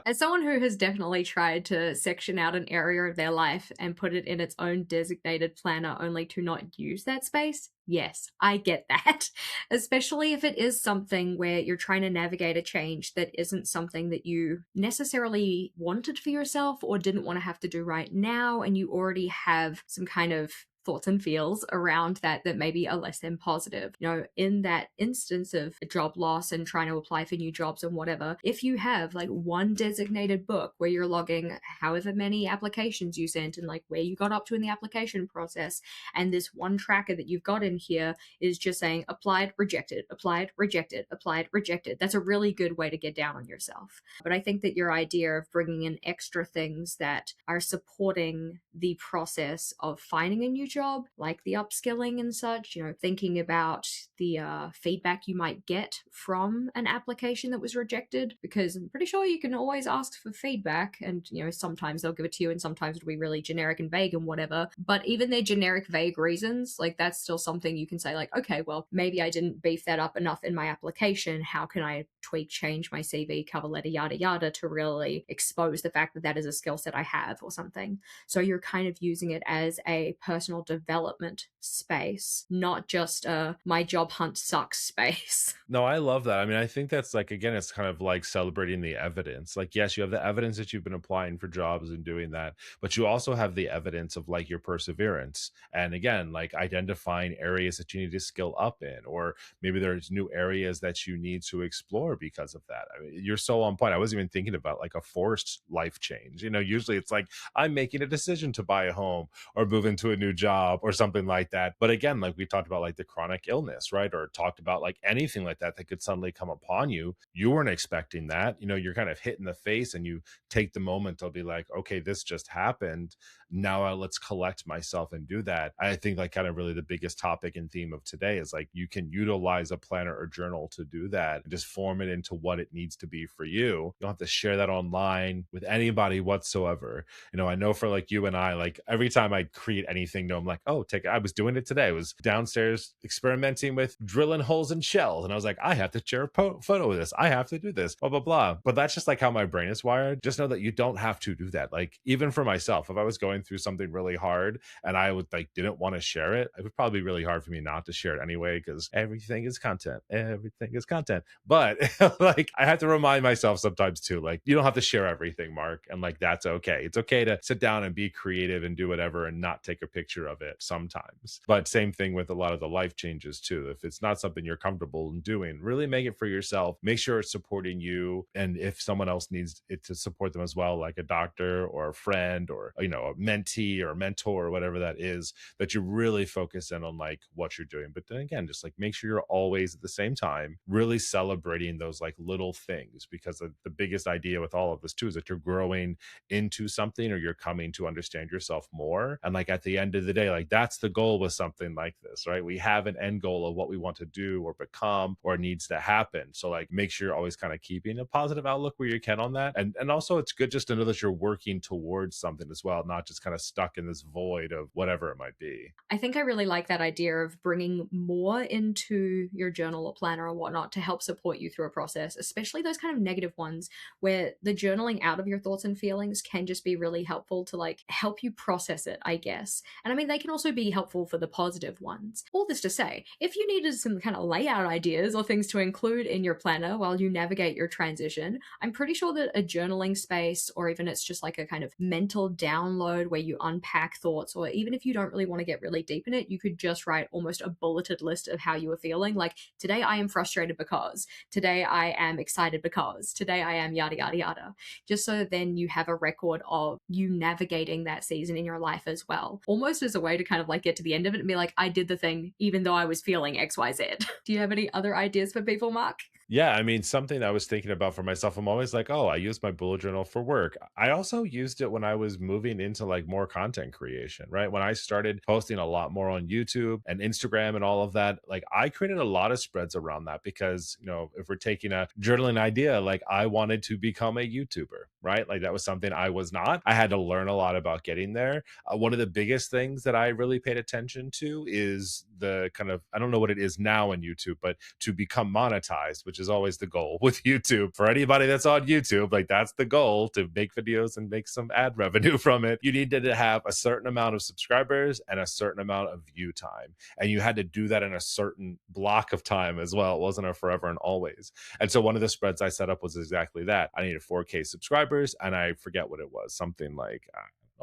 As someone who has definitely tried to section out an area of their life and put it in its own designated planner only to not use that space, yes, I get that. Especially if it is something where you're trying to navigate a change that isn't something that you necessarily wanted for yourself or didn't want to have to do right now, and you already have some kind of thoughts and feels around that that maybe are less than positive. You know, in that instance of a job loss and trying to apply for new jobs and whatever, if you have like one designated book where you're logging however many applications you sent and like where you got up to in the application process, and this one tracker that you've got in here is just saying applied, rejected, applied, rejected, applied, rejected, that's a really good way to get down on yourself. But I think that your idea of bringing in extra things that are supporting the process of finding a new job, like the upskilling and such, you know, thinking about the feedback you might get from an application that was rejected, because I'm pretty sure you can always ask for feedback, and you know, sometimes they'll give it to you and sometimes it'll be really generic and vague and whatever. But even their generic vague reasons, like that's still something you can say, like, okay, well, maybe I didn't beef that up enough in my application. How can I tweak, change my CV, cover letter, yada yada, to really expose the fact that that is a skill set I have or something. So you're kind of using it as a personal development space, not just a my job hunt sucks space. No, I love that. I mean, I think that's like, again, it's kind of like celebrating the evidence. Like, yes, you have the evidence that you've been applying for jobs and doing that, but you also have the evidence of like your perseverance. And again, like identifying areas that you need to skill up in, or maybe there's new areas that you need to explore because of that. I mean, you're so on point. I wasn't even thinking about like a forced life change. You know, usually it's like I'm making a decision to buy a home or move into a new job or something like that. But again, like we talked about like the chronic illness, right? Or talked about like anything like that could suddenly come upon you. You weren't expecting that. You know, you're kind of hit in the face and you take the moment to be like, okay, this just happened. Now let's collect myself and do that. I think like kind of really the biggest topic and theme of today is like you can utilize a planner or journal to do that and just form it into what it needs to be for you. You don't have to share that online with anybody whatsoever. You know, I know for like you and I, like every time I create anything, no, I'm like, oh, I was doing it today. I was downstairs experimenting with drilling holes in shells. And I was like, I have to share a photo of this. I have to do this, blah, blah, blah. But that's just like how my brain is wired. Just know that you don't have to do that. Like, even for myself, if I was going through something really hard and I would like, didn't want to share it, it would probably be really hard for me not to share it anyway, because everything is content. Everything is content. But like, I have to remind myself sometimes too, like, you don't have to share everything, Mark. And like, that's okay. It's okay to sit down and be creative and do whatever and not take a picture of it sometimes. But same thing with a lot of the life changes too. If it's not something you're comfortable in doing, really make it for yourself. Make sure it's supporting you. And if someone else needs it to support them as well, like a doctor or a friend or, you know, a mentee or a mentor or whatever that is, that you really focus in on like what you're doing. But then again, just like make sure you're always at the same time really celebrating those like little things, because the biggest idea with all of this too is that you're growing into something, or you're coming to understand yourself more. And like at the end of the day, like that's the goal with something like this, right? We have an end goal of what what we want to do or become or needs to happen. So like make sure you're always kind of keeping a positive outlook where you can on that. And also it's good just to know that you're working towards something as well, not just kind of stuck in this void of whatever it might be. I think I really like that idea of bringing more into your journal or planner or whatnot to help support you through a process, especially those kind of negative ones where the journaling out of your thoughts and feelings can just be really helpful to like help you process it, I guess. And I mean, they can also be helpful for the positive ones. All this to say, if you needed some kind of layout ideas or things to include in your planner while you navigate your transition, I'm pretty sure that a journaling space, or even it's just like a kind of mental download where you unpack thoughts, or even if you don't really want to get really deep in it, you could just write almost a bulleted list of how you were feeling. Like, today I am frustrated because, today I am excited because, today I am yada, yada, yada. Just so that then you have a record of you navigating that season in your life as well. Almost as a way to kind of like get to the end of it and be like, I did the thing even though I was feeling XYZ. Do you have any other ideas for people, Mark? Yeah, I mean, something I was thinking about for myself, I'm always like, oh, I use my bullet journal for work. I also used it when I was moving into like more content creation, right? When I started posting a lot more on YouTube and Instagram and all of that, like I created a lot of spreads around that because, you know, if we're taking a journaling idea, like I wanted to become a YouTuber, right? Like that was something I was not. I had to learn a lot about getting there. One of the biggest things that I really paid attention to is the kind of, I don't know what it is now in YouTube, but to become monetized, which is always the goal with YouTube. For anybody that's on YouTube, like that's the goal, to make videos and make some ad revenue from it. You needed to have a certain amount of subscribers and a certain amount of view time. And you had to do that in a certain block of time as well. It wasn't a forever and always. And so one of the spreads I set up was exactly that. I needed 4K subscribers, and I forget what it was, something like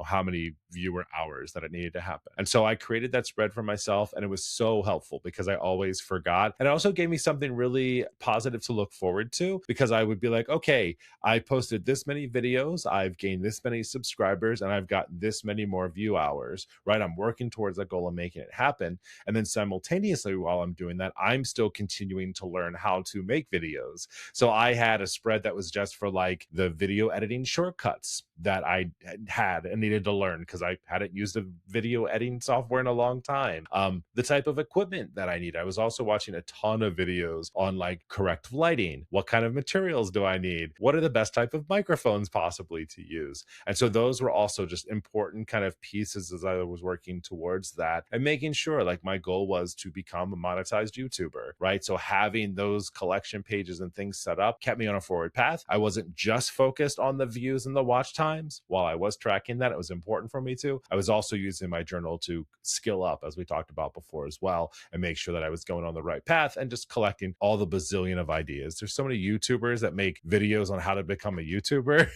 how many viewer hours that it needed to happen. And so I created that spread for myself, and it was so helpful because I always forgot. And it also gave me something really positive to look forward to, because I would be like, okay, I posted this many videos, I've gained this many subscribers, and I've got this many more view hours, right? I'm working towards that goal of making it happen. And then simultaneously, while I'm doing that, I'm still continuing to learn how to make videos. So I had a spread that was just for like the video editing shortcuts that I had and needed to learn because I hadn't used a video editing software in a long time. The type of equipment that I need. I was also watching a ton of videos on like correct lighting. What kind of materials do I need? What are the best type of microphones possibly to use? And so those were also just important kind of pieces as I was working towards that and making sure like my goal was to become a monetized YouTuber, right? So having those collection pages and things set up kept me on a forward path. I wasn't just focused on the views and the watch times while I was tracking that. It was important for me to. I was also using my journal to skill up, as we talked about before as well, and make sure that I was going on the right path and just collecting all the bazillion of ideas. There's so many YouTubers that make videos on how to become a YouTuber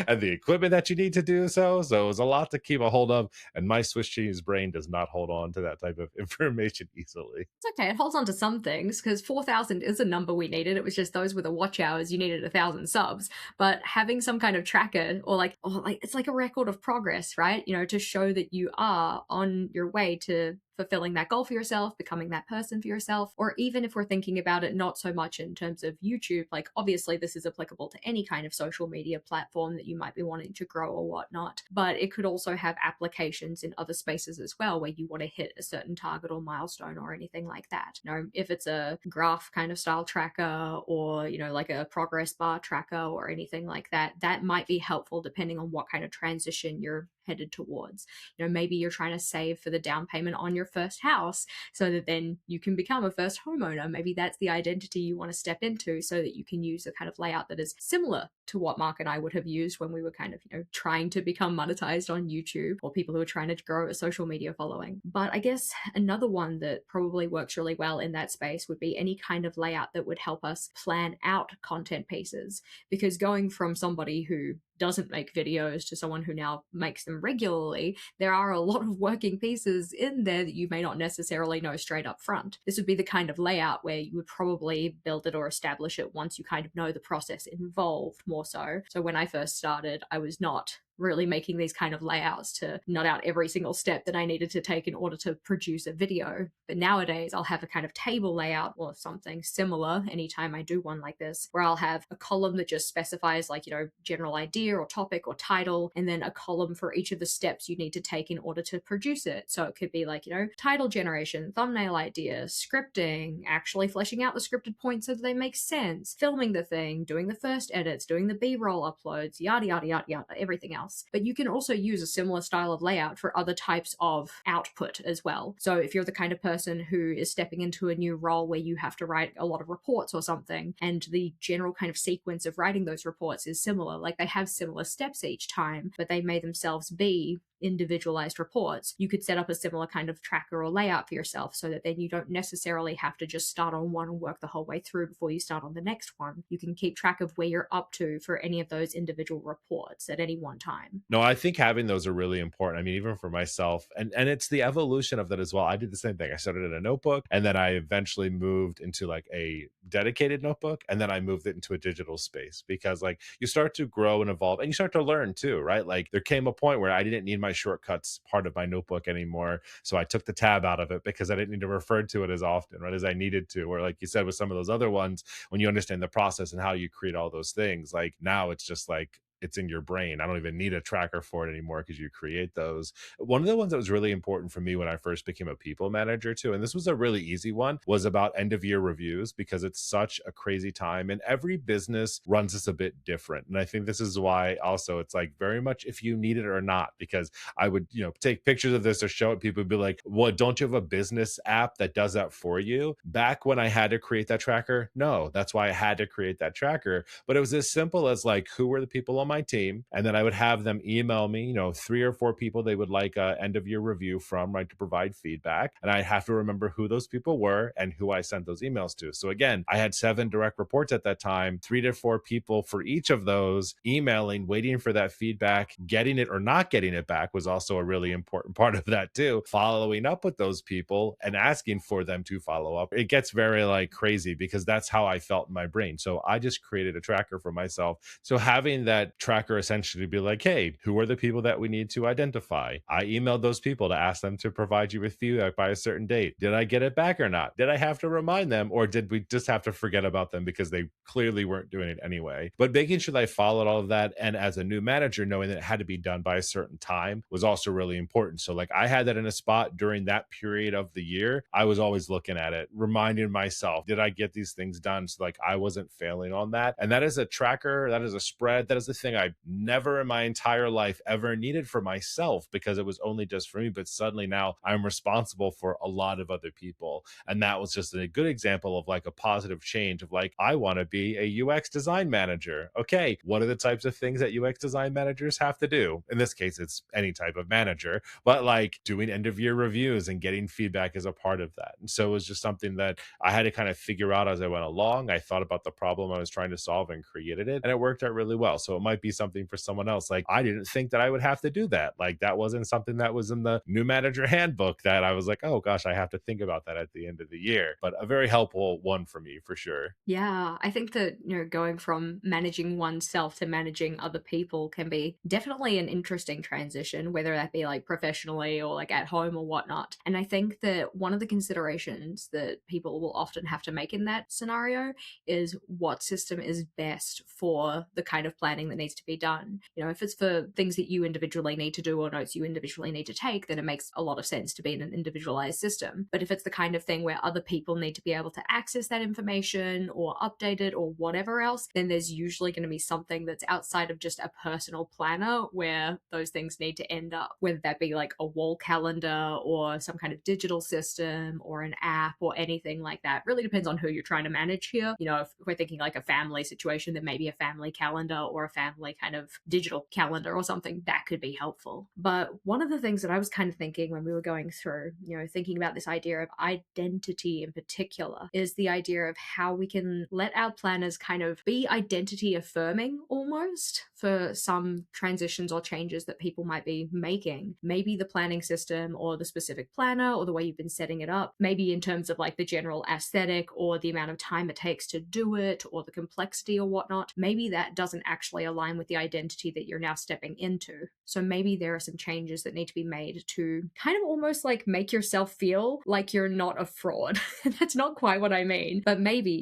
and the equipment that you need to do so. So it was a lot to keep a hold of. And my Swiss cheese brain does not hold on to that type of information easily. It's okay. It holds on to some things because 4,000 is a number we needed. It was just those with the watch hours, you needed 1,000 subs. But having some kind of tracker or like it's like a record of progress, right? You know, to show that you are on your way to fulfilling that goal for yourself, becoming that person for yourself, or even if we're thinking about it not so much in terms of YouTube, like obviously this is applicable to any kind of social media platform that you might be wanting to grow or whatnot, but it could also have applications in other spaces as well where you want to hit a certain target or milestone or anything like that. You know, if it's a graph kind of style tracker or, you know, like a progress bar tracker or anything like that, that might be helpful depending on what kind of transition you're headed towards. You know, maybe you're trying to save for the down payment on your first house so that then you can become a first homeowner. Maybe that's the identity you want to step into so that you can use a kind of layout that is similar to what Mark and I would have used when we were kind of, you know, trying to become monetized on YouTube, or people who are trying to grow a social media following. But I guess another one that probably works really well in that space would be any kind of layout that would help us plan out content pieces, because going from somebody who doesn't make videos to someone who now makes them regularly, there are a lot of working pieces in there that you may not necessarily know straight up front. This would be the kind of layout where you would probably build it or establish it once you kind of know the process involved more so. So when I first started, I was not really making these kind of layouts to nut out every single step that I needed to take in order to produce a video. But nowadays, I'll have a kind of table layout or something similar anytime I do one like this, where I'll have a column that just specifies, like, general idea or topic or title, and then a column for each of the steps you need to take in order to produce it. So it could be like, title generation, thumbnail idea, scripting, actually fleshing out the scripted points so that they make sense, filming the thing, doing the first edits, doing the B-roll uploads, yada, yada, yada, yada, everything else. But you can also use a similar style of layout for other types of output as well. So if you're the kind of person who is stepping into a new role where you have to write a lot of reports or something, and the general kind of sequence of writing those reports is similar, like they have similar steps each time, but they may themselves be individualized reports, you could set up a similar kind of tracker or layout for yourself so that then you don't necessarily have to just start on one and work the whole way through before you start on the next one. You can keep track of where you're up to for any of those individual reports at any one time. No, I think having those are really important. I mean, even for myself, and it's the evolution of that as well. I did the same thing. I started in a notebook, and then I eventually moved into like a dedicated notebook, and then I moved it into a digital space because like you start to grow and evolve, and you start to learn too, right? Like there came a point where I didn't need my shortcuts part of my notebook anymore, so I took the tab out of it because I didn't need to refer to it as often, right, as I needed to. Or like you said with some of those other ones, when you understand the process and how you create all those things, like now it's just like it's in your brain. I don't even need a tracker for it anymore because you create those. One of the ones that was really important for me when I first became a people manager too, and this was a really easy one, was about end of year reviews because it's such a crazy time and every business runs this a bit different. And I think this is why also it's like very much if you need it or not, because I would, take pictures of this or show it, people would be like, what, don't you have a business app that does that for you? Back when I had to create that tracker, no, that's why I had to create that tracker. But it was as simple as like, who were the people on my team? And then I would have them email me, 3 or 4 people they would like a end of year review from, right, to provide feedback. And I have to remember who those people were and who I sent those emails to. So again, I had 7 direct reports at that time, 3 to 4 people for each of those, emailing, waiting for that feedback, getting it or not getting it back was also a really important part of that too. Following up with those people and asking for them to follow up. It gets very like crazy because that's how I felt in my brain. So I just created a tracker for myself. So having that tracker essentially be like, hey, who are the people that we need to identify? I emailed those people to ask them to provide you with feedback by a certain date. Did I get it back or not? Did I have to remind them, or did we just have to forget about them because they clearly weren't doing it anyway? But making sure that I followed all of that, and as a new manager, knowing that it had to be done by a certain time was also really important. So like I had that in a spot during that period of the year. I was always looking at it, reminding myself, did I get these things done? So like I wasn't failing on that. And that is a tracker, that is a spread, that is the thing I never in my entire life ever needed for myself because it was only just for me. But suddenly now I'm responsible for a lot of other people. And that was just a good example of like a positive change of like, I want to be a UX design manager. Okay, what are the types of things that UX design managers have to do? In this case, it's any type of manager, but like doing end of year reviews and getting feedback is a part of that. And so it was just something that I had to kind of figure out as I went along. I thought about the problem I was trying to solve and created it, and it worked out really well. So it might be something for someone else. Like I didn't think that I would have to do that. Like that wasn't something that was in the new manager handbook that I was like, oh gosh, I have to think about that at the end of the year. But a very helpful one for me for sure. Yeah, I think that, going from managing oneself to managing other people can be definitely an interesting transition, whether that be like professionally or like at home or whatnot. And I think that one of the considerations that people will often have to make in that scenario is what system is best for the kind of planning that needs to be done. If it's for things that you individually need to do or notes you individually need to take, then it makes a lot of sense to be in an individualized system. But if it's the kind of thing where other people need to be able to access that information or update it or whatever else, then there's usually going to be something that's outside of just a personal planner where those things need to end up, whether that be like a wall calendar or some kind of digital system or an app or anything like that. Really depends on who you're trying to manage here. If we're thinking like a family situation, then maybe a family calendar or a family kind of digital calendar or something that could be helpful. But one of the things that I was kind of thinking when we were going through, thinking about this idea of identity in particular, is the idea of how we can let our planners kind of be identity affirming almost for some transitions or changes that people might be making. Maybe the planning system or the specific planner or the way you've been setting it up, maybe in terms of like the general aesthetic or the amount of time it takes to do it or the complexity or whatnot, maybe that doesn't actually align align with the identity that you're now stepping into. So maybe there are some changes that need to be made to kind of almost like make yourself feel like you're not a fraud. That's not quite what I mean, but maybe,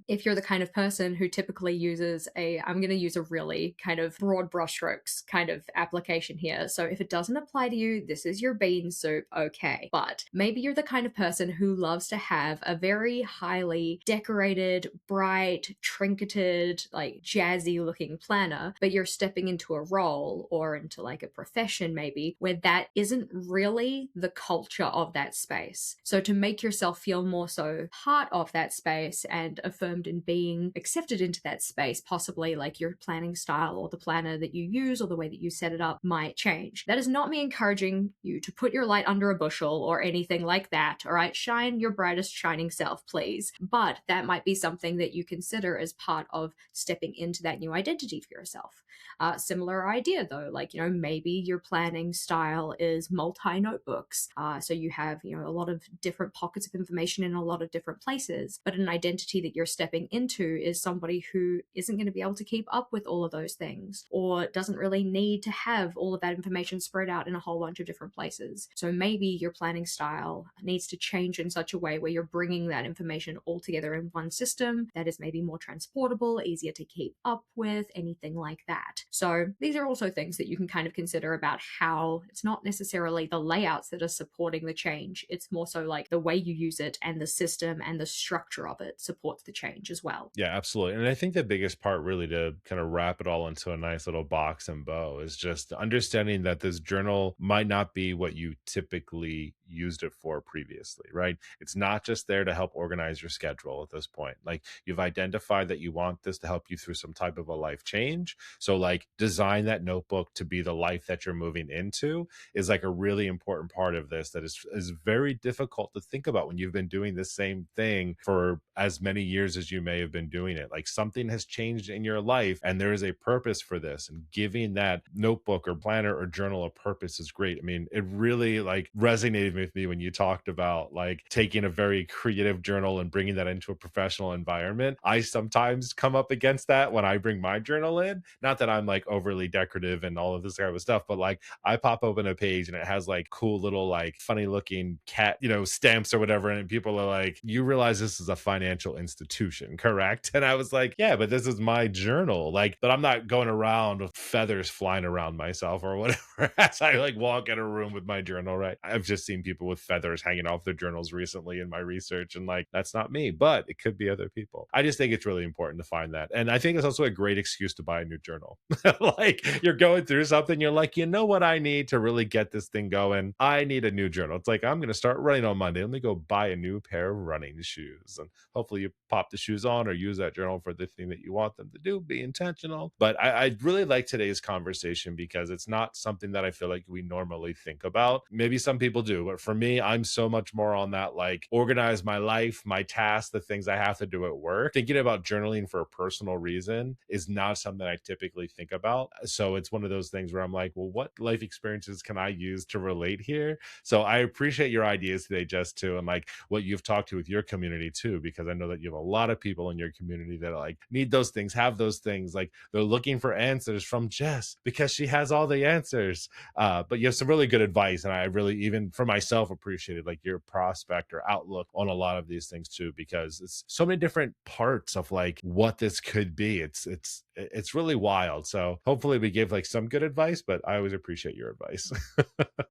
if you're the kind of person who typically uses I'm going to use a really kind of broad brushstrokes kind of application here. So if it doesn't apply to you, this is your bean soup, okay. But maybe you're the kind of person who loves to have a very highly decorated, bright, trinketed, like jazzy looking planner, but you're stepping into a role or into like a profession maybe where that isn't really the culture of that space. So to make yourself feel more so part of that space and affirmed in being accepted into that space, possibly like your planning style or the planner that you use or the way that you set it up might change. That is not me encouraging you to put your light under a bushel or anything like that. All right, shine your brightest shining self, please. But that might be something that you consider as part of stepping into that new identity for yourself. Similar idea though, like, maybe your planning style is multi notebooks. So you have, a lot of different pockets of information in a lot of different places, but an identity that you're stepping into is somebody who isn't going to be able to keep up with all of those things or doesn't really need to have all of that information spread out in a whole bunch of different places. So maybe your planning style needs to change in such a way where you're bringing that information all together in one system that is maybe more transportable, easier to keep up with, anything like that. So these are also things that you can kind of consider about how it's not necessarily the layouts that are supporting the change. It's more so like the way you use it and the system and the structure of it supports the change as well. Yeah, absolutely. And I think the biggest part, really, to kind of wrap it all into a nice little box and bow, is just understanding that this journal might not be what you typically used it for previously, right? It's not just there to help organize your schedule at this point. Like, you've identified that you want this to help you through some type of a life change. So, like, design that notebook to be the life that you're moving into is like a really important part of this that is very difficult to think about when you've been doing the same thing for as many years as you may have been doing it. Like, something has changed in your life and there is a purpose for this, and giving that notebook or planner or journal a purpose is great. I mean, it really like resonated with me when you talked about like taking a very creative journal and bringing that into a professional environment. I sometimes come up against that when I bring my journal in. Not that I'm like overly decorative and all of this kind of stuff, but like I pop open a page and it has like cool little like funny looking cat, stamps or whatever. And people are like, you realize this is a financial institution, correct? And I was like, yeah, but this is my journal. Like, but I'm not going around with feathers flying around myself or whatever as I like walk in a room with my journal, right? I've just seen people with feathers hanging off their journals recently in my research, and like, that's not me, but it could be other people. I just think it's really important to find that. And I think it's also a great excuse to buy a new journal. Like, you're going through something, you're like, you know what I need to really get this thing going? I need a new journal. It's like, I'm going to start running on Monday. Let me go buy a new pair of running shoes. And hopefully you pop the shoes on or use that journal for the thing that you want them to do. Be intentional. But I really like today's conversation because it's not something that I feel like we normally think about. Maybe some people do, but for me, I'm so much more on that, like, organize my life, my tasks, the things I have to do at work. Thinking about journaling for a personal reason is not something I typically think about. So it's one of those things where I'm like, well, what life experiences can I use to relate here? So I appreciate your ideas today, Jess, too, and like what you've talked to with your community too, because I know that you have a lot of people in your community that like need those things, have those things, like they're looking for answers from Jess because she has all the answers. But you have some really good advice, and I really, even for myself, appreciated like your prospect or outlook on a lot of these things too, because it's so many different parts of like what this could be. It's really wild. So hopefully we give like some good advice, but I always appreciate your advice.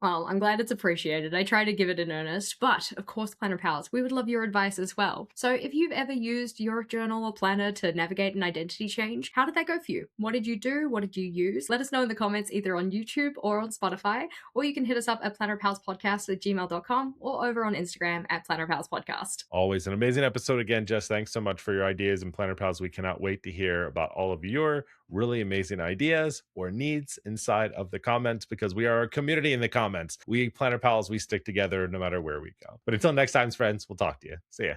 Well, I'm glad it's appreciated. I try to give it in earnest, but of course, Planner Pals, we would love your advice as well. So if you've ever used your journal or planner to navigate an identity change, how did that go for you? What did you do? What did you use? Let us know in the comments either on YouTube or on Spotify, or you can hit us up at plannerpalspodcast@gmail.com or over on Instagram at plannerpalspodcast. Always an amazing episode again, Jess. Thanks so much for your ideas, and Planner Pals, we cannot wait to hear about all of your really amazing ideas or needs inside of the comments, because we are a community in the comments. We Planner Pals, we stick together no matter where we go. But until next time, friends, we'll talk to you. See ya.